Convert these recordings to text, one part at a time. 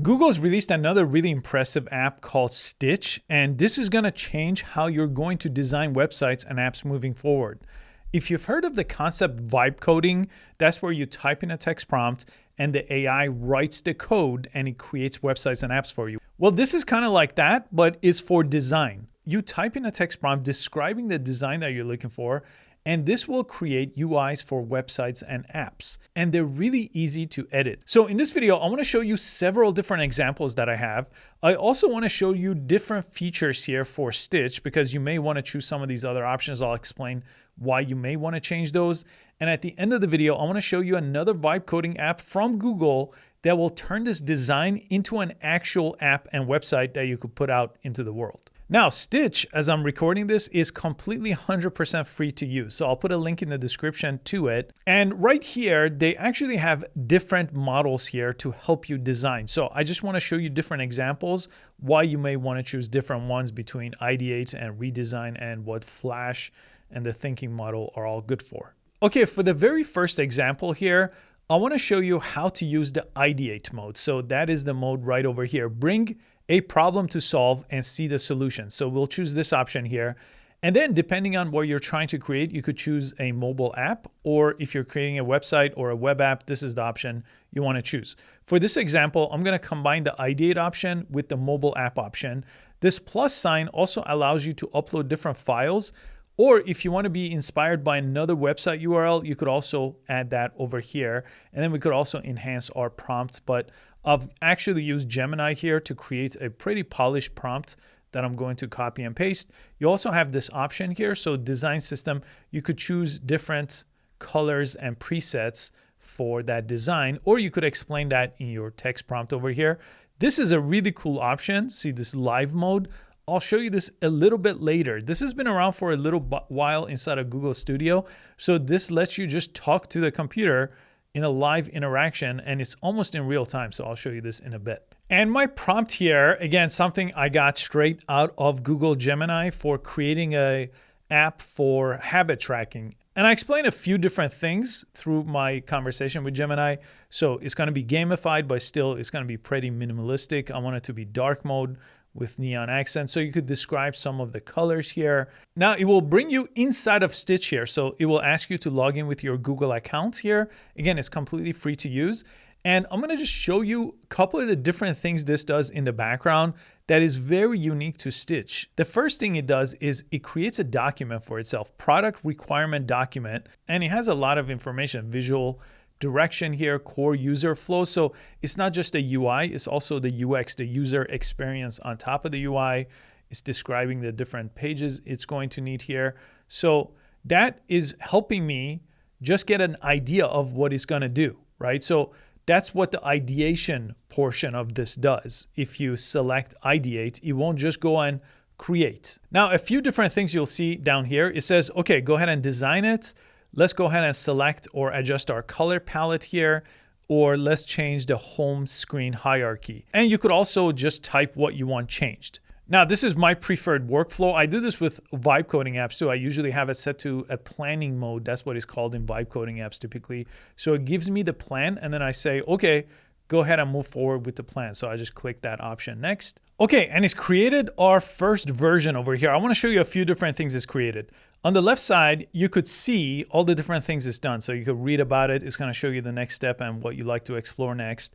Google's released another really impressive app called Stitch, and this is going to change how you're going to design websites and apps moving forward. If you've heard of the concept vibe coding, that's where you type in a text prompt and the AI writes the code and it creates websites and apps for you. Well, this is kind of like that, but it's for design. You type in a text prompt describing the design that you're looking for, and this will create UIs for websites and apps. And they're really easy to edit. So in this video, I want to show you several different examples that I have. I also want to show you different features here for Stitch because you may want to choose some of these other options. I'll explain why you may want to change those. And at the end of the video, I want to show you another vibe coding app from Google that will turn this design into an actual app and website that you could put out into the world. Now, Stitch, as I'm recording this, is completely 100% free to use. So I'll put a link in the description to it. And right here, they actually have different models here to help you design. So I just want to show you different examples, why you may want to choose different ones between ideate and redesign and what Flash and the thinking model are all good for. Okay, for the very first example here, I want to show you how to use the ideate mode. So that is the mode right over here. Bring a problem to solve and see the solution. So we'll choose this option here. And then depending on what you're trying to create, you could choose a mobile app, or if you're creating a website or a web app, this is the option you want to choose. For this example, I'm going to combine the ideate option with the mobile app option. This plus sign also allows you to upload different files, or if you want to be inspired by another website URL, you could also add that over here. And then we could also enhance our prompts, but I've actually used Gemini here to create a pretty polished prompt that I'm going to copy and paste. You also have this option here. So design system, you could choose different colors and presets for that design, or you could explain that in your text prompt over here. This is a really cool option. See this live mode. I'll show you this a little bit later. This has been around for a little while inside of Google Studio. So this lets you just talk to the computer in a live interaction, and it's almost in real time. So I'll show you this in a bit. And my prompt here, again, something I got straight out of Google Gemini for creating a app for habit tracking. And I explained a few different things through my conversation with Gemini. So it's going to be gamified, but still it's going to be pretty minimalistic. I want it to be dark mode with neon accents. So you could describe some of the colors here. Now it will bring you inside of Stitch here. So it will ask you to log in with your Google account here. Again, it's completely free to use. And I'm gonna just show you a couple of the different things this does in the background that is very unique to Stitch. The first thing it does is it creates a document for itself, product requirement document, and it has a lot of information, visual direction here, core user flow. So it's not just a UI, it's also the UX, the user experience on top of the UI. It's describing the different pages it's going to need here. So that is helping me just get an idea of what it's going to do, right? So that's what the ideation portion of this does. If you select ideate, it won't just go and create. Now, a few different things you'll see down here. It says, okay, go ahead and design it. Let's go ahead and select or adjust our color palette here, or let's change the home screen hierarchy. And you could also just type what you want changed. Now, this is my preferred workflow. I do this with vibe coding apps too. I usually have it set to a planning mode. That's what it's called in vibe coding apps typically. So it gives me the plan, and then I say, okay, go ahead and move forward with the plan. So I just click that option next. Okay, and it's created our first version over here. I want to show you a few different things it's created. On the left side, you could see all the different things it's done. So you could read about it. It's going to show you the next step and what you'd like to explore next.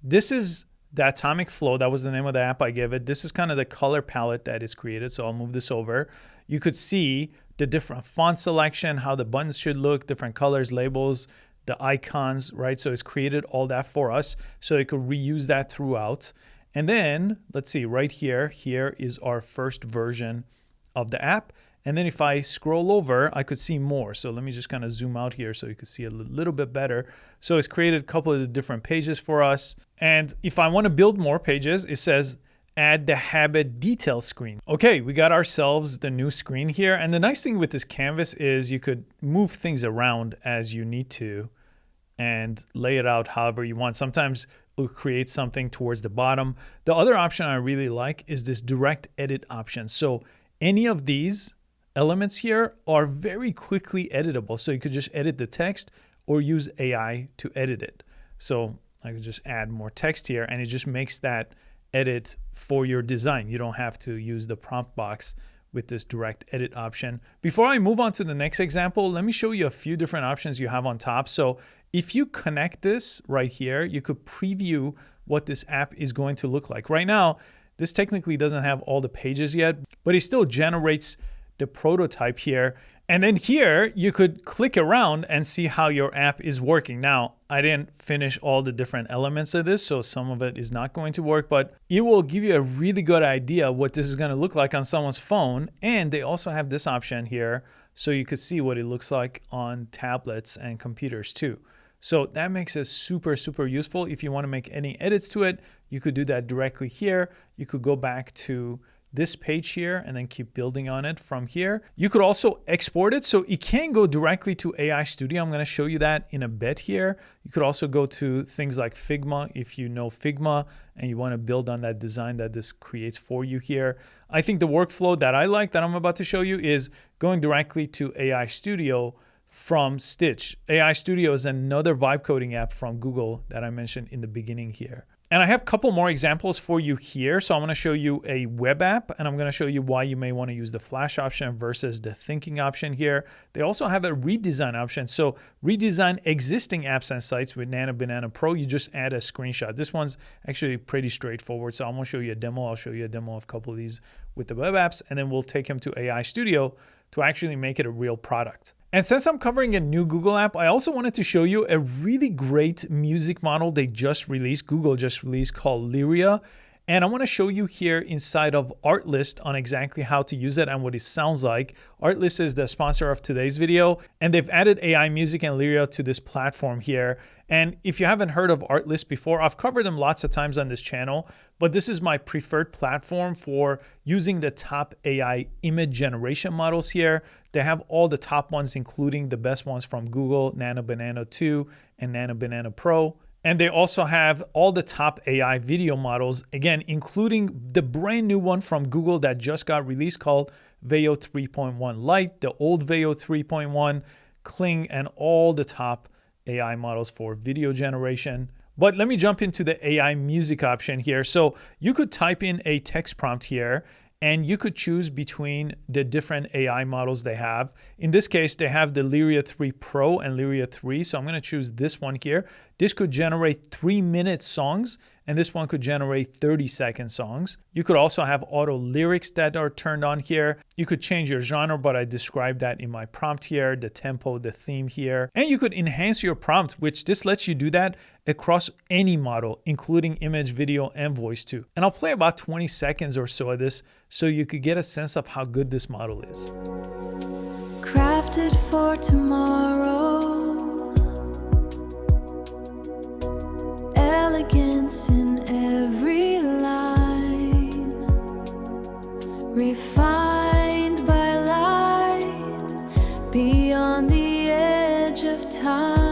This is the Atomic Flow. That was the name of the app I gave it. This is kind of the color palette that is created. So I'll move this over. You could see the different font selection, how the buttons should look, different colors, labels, the icons, right? So it's created all that for us. So you could reuse that throughout. And then let's see right here, here is our first version of the app. And then if I scroll over, I could see more. So let me just kind of zoom out here so you can see a little bit better. So it's created a couple of the different pages for us. And if I want to build more pages, it says add the habit detail screen. Okay, we got ourselves the new screen here. And the nice thing with this canvas is you could move things around as you need to and lay it out however you want. Sometimes we'll create something towards the bottom. The other option I really like is this direct edit option. So any of these elements here are very quickly editable. So you could just edit the text or use AI to edit it. So I could just add more text here, and it just makes that edit for your design. You don't have to use the prompt box with this direct edit option. Before I move on to the next example, let me show you a few different options you have on top. So if you connect this right here, you could preview what this app is going to look like. Right now, this technically doesn't have all the pages yet, but it still generates the prototype here. And then here, you could click around and see how your app is working. Now, I didn't finish all the different elements of this, so some of it is not going to work, but it will give you a really good idea what this is going to look like on someone's phone. And they also have this option here, so you could see what it looks like on tablets and computers too. So that makes it super, super useful. If you want to make any edits to it, you could do that directly here. You could go back to this page here and then keep building on it from here. You could also export it, so it can go directly to AI Studio. I'm going to show you that in a bit here. You could also go to things like Figma if you know Figma and you want to build on that design that this creates for you here. I think the workflow that I like that I'm about to show you is going directly to AI Studio from Stitch. AI Studio is another vibe coding app from Google that I mentioned in the beginning here. And I have a couple more examples for you here. So I'm going to show you a web app, and I'm going to show you why you may want to use the Flash option versus the thinking option here. They also have a redesign option. So redesign existing apps and sites with Nano Banana Pro. You just add a screenshot. This one's actually pretty straightforward. So I'm going to show you a demo. I'll show you a demo of a couple of these with the web apps, and then we'll take them to AI Studio to actually make it a real product. And since I'm covering a new Google app, I also wanted to show you a really great music model they just released, Google just released, called Lyria. And I want to show you here inside of Artlist on exactly how to use it and what it sounds like. Artlist is the sponsor of today's video, and they've added AI music and Lyria to this platform here. And if you haven't heard of Artlist before, I've covered them lots of times on this channel, but this is my preferred platform for using the top AI image generation models here. They have all the top ones, including the best ones from Google, Nano Banana 2 and Nano Banana Pro. And they also have all the top AI video models, again, including the brand new one from Google that just got released called Veo 3.1 Lite, the old Veo 3.1, Kling, and all the top AI models for video generation. But let me jump into the AI music option here. So you could type in a text prompt here, and you could choose between the different AI models they have. In this case, they have the Lyria 3 Pro and Lyria 3. So I'm going to choose this one here. This could generate 3-minute songs, and this one could generate 30-second songs. You could also have auto lyrics that are turned on here. You could change your genre, but I described that in my prompt here, the tempo, the theme here. And you could enhance your prompt, which this lets you do that across any model, including image, video, and voice too. And I'll play about 20 seconds or so of this so you could get a sense of how good this model is. Crafted for tomorrow, elegance in every line, refined by light, beyond the edge of time.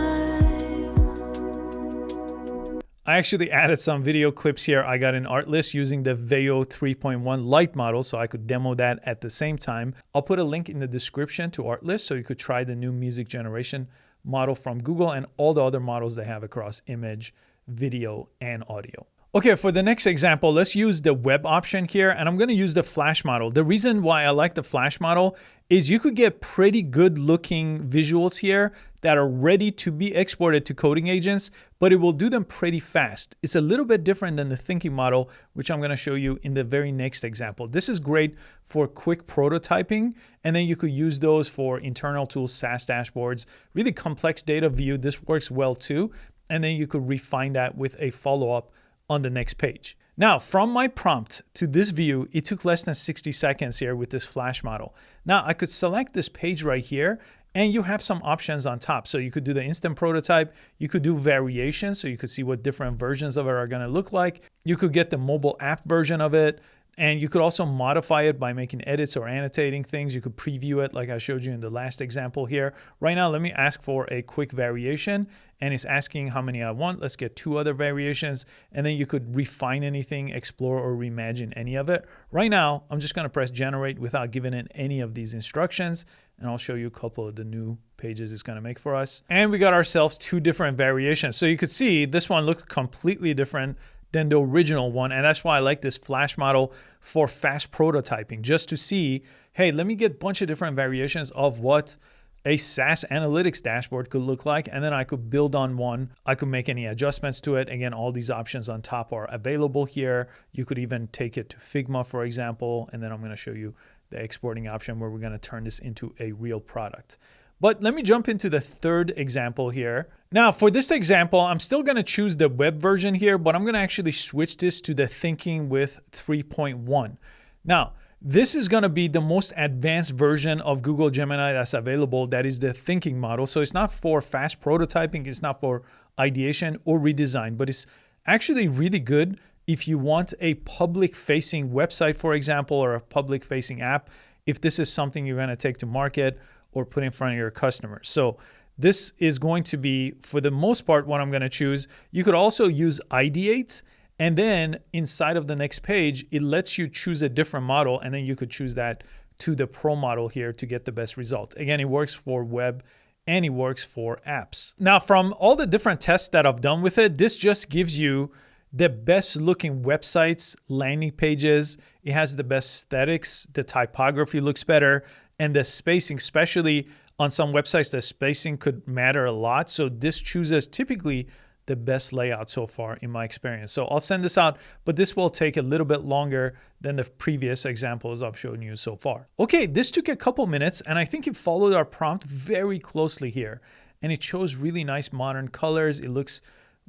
I actually added some video clips here I got in Artlist using the Veo 3.1 Lite model, so I could demo that at the same time. I'll put a link in the description to Artlist so you could try the new music generation model from Google and all the other models they have across image, video, and audio. Okay, for the next example, let's use the web option here, and I'm going to use the Flash model. The reason why I like the Flash model is you could get pretty good looking visuals here that are ready to be exported to coding agents, but it will do them pretty fast. It's a little bit different than the thinking model, which I'm going to show you in the very next example. This is great for quick prototyping, and then you could use those for internal tools, SaaS dashboards, really complex data view. This works well too, and then you could refine that with a follow-up on the next page. Now, from my prompt to this view, it took less than 60 seconds here with this Flash model. Now, I could select this page right here, and you have some options on top. So you could do the instant prototype, you could do variations, so you could see what different versions of it are gonna look like. You could get the mobile app version of it, and you could also modify it by making edits or annotating things. You could preview it like I showed you in the last example here. Right now, let me ask for a quick variation, and it's asking how many I want. Let's get 2 other variations, and then you could refine anything, explore, or reimagine any of it. Right now, I'm just gonna press generate without giving it any of these instructions, and I'll show you a couple of the new pages it's going to make for us. And we got ourselves 2 different variations. So you could see this one looked completely different than the original one. And that's why I like this Flash model for fast prototyping, just to see, hey, let me get a bunch of different variations of what a SaaS analytics dashboard could look like. And then I could build on one. I could make any adjustments to it. Again, all these options on top are available here. You could even take it to Figma, for example. And then I'm going to show you the exporting option where we're going to turn this into a real product. But let me jump into the 3rd example here. Now, for this example, I'm still going to choose the web version here, but I'm going to actually switch this to the Thinking with 3.1. Now, this is going to be the most advanced version of Google Gemini that's available. That is the thinking model. So it's not for fast prototyping. It's not for ideation or redesign, but it's actually really good if you want a public-facing website, for example, or a public-facing app, if this is something you're going to take to market or put in front of your customers. So this is going to be, for the most part, what I'm going to choose. You could also use ideate. And then inside of the next page, it lets you choose a different model. And then you could choose that to the Pro model here to get the best result. Again, it works for web and it works for apps. Now, from all the different tests that I've done with it, this just gives you the best looking websites, landing pages. It has the best aesthetics. The typography looks better. And the spacing, especially on some websites, the spacing could matter a lot. So this chooses typically the best layout so far in my experience. So I'll send this out, but this will take a little bit longer than the previous examples I've shown you so far. Okay, this took a couple minutes and I think it followed our prompt very closely here. And it shows really nice modern colors. It looks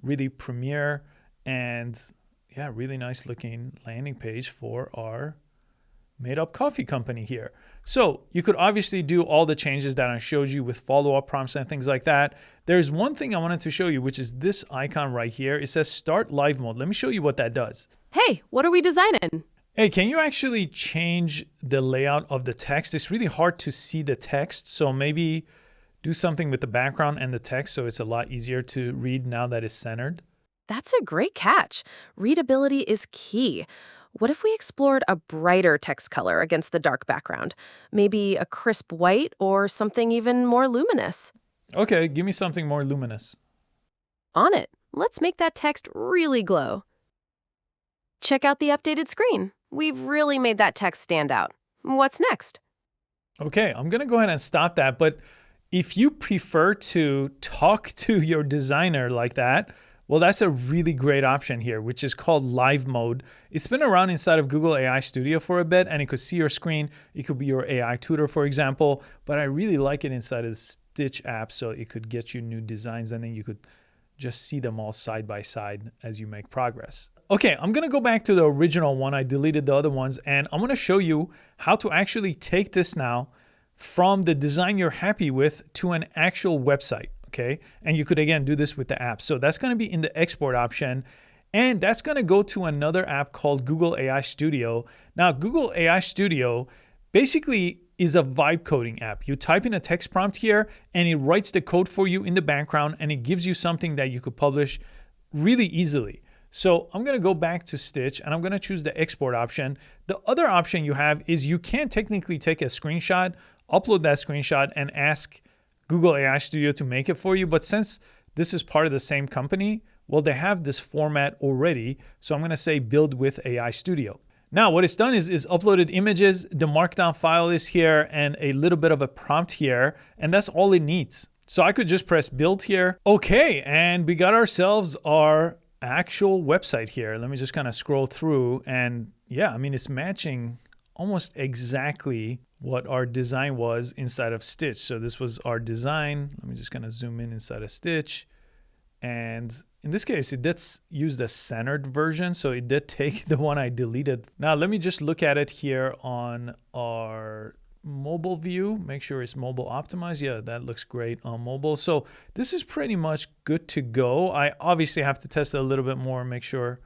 really premier and yeah, really nice looking landing page for our made up coffee company here. So you could obviously do all the changes that I showed you with follow-up prompts and things like that. There's one thing I wanted to show you, which is this icon right here. It says start live mode. Let me show you what that does. Hey, what are we designing? Hey, can you actually change the layout of the text? It's really hard to see the text. So maybe do something with the background and the text so it's a lot easier to read now that it's centered. That's a great catch. Readability is key. What if we explored a brighter text color against the dark background? Maybe a crisp white or something even more luminous? Okay, give me something more luminous. On it. Let's make that text really glow. Check out the updated screen. We've really made that text stand out. What's next? Okay, I'm going to go ahead and stop that. But if you prefer to talk to your designer like that, well, that's a really great option here, which is called live mode. It's been around inside of Google AI Studio for a bit, and it could see your screen. It could be your AI tutor, for example, but I really like it inside of the Stitch app, so it could get you new designs, and then you could just see them all side by side as you make progress. Okay, I'm gonna go back to the original one. I deleted the other ones, and I'm gonna show you how to actually take this now from the design you're happy with to an actual website. Okay, and you could again do this with the app. So that's going to be in the export option, and that's going to go to another app called Google AI Studio. Now, Google AI Studio basically is a vibe coding app. You type in a text prompt here, and it writes the code for you in the background, and it gives you something that you could publish really easily. So I'm going to go back to Stitch, and I'm going to choose the export option. The other option you have is you can technically take a screenshot, upload that screenshot, and ask Google AI Studio to make it for you. But since this is part of the same company, well, they have this format already. So I'm going to say build with AI Studio. Now, what it's done is uploaded images. The markdown file is here and a little bit of a prompt here. And that's all it needs. So I could just press build here. Okay, and we got ourselves our actual website here. Let me just kind of scroll through. And yeah, I mean, it's matching almost exactly what our design was inside of Stitch. So this was our design. Let me just kind of zoom in inside of Stitch. And in this case, it did use the centered version. So it did take the one I deleted. Now, let me just look at it here on our mobile view. Make sure it's mobile optimized. Yeah, that looks great on mobile. So this is pretty much good to go. I obviously have to test it a little bit more and make sure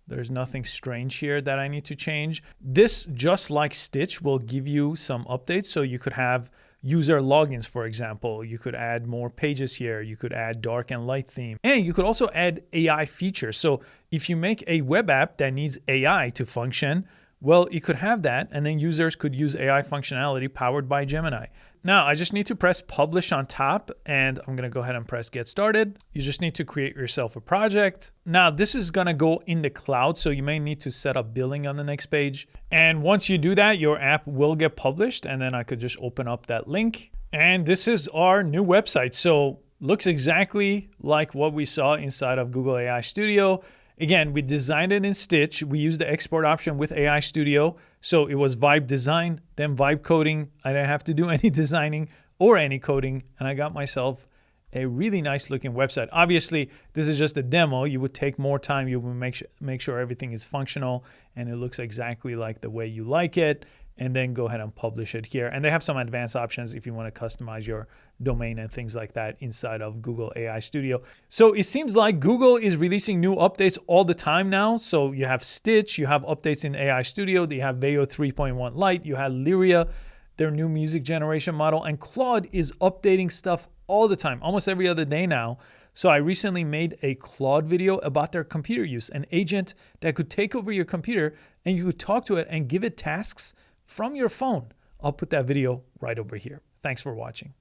there's nothing strange here that I need to change. This, just like Stitch, will give you some updates. So you could have user logins, for example. You could add more pages here. You could add dark and light theme. And you could also add AI features. So if you make a web app that needs AI to function, well, you could have that, and then users could use AI functionality powered by Gemini. Now I just need to press publish on top, and I'm gonna go ahead and press get started. You just need to create yourself a project. Now this is gonna go in the cloud, so you may need to set up billing on the next page. And once you do that, your app will get published, and then I could just open up that link. And this is our new website. So looks exactly like what we saw inside of Google AI Studio. Again, we designed it in Stitch. We used the export option with AI Studio. So it was vibe design, then vibe coding. I didn't have to do any designing or any coding. And I got myself a really nice looking website. Obviously, this is just a demo. You would take more time. You would make sure everything is functional and it looks exactly like the way you like it. And then go ahead and publish it here. And they have some advanced options if you want to customize your domain and things like that inside of Google AI Studio. So it seems like Google is releasing new updates all the time now. So you have Stitch, you have updates in AI Studio, you have Veo 3.1 Lite, you have Lyria, their new music generation model, and Claude is updating stuff all the time, almost every other day now. So I recently made a Claude video about their computer use, an agent that could take over your computer and you could talk to it and give it tasks from your phone. I'll put that video right over here. Thanks for watching.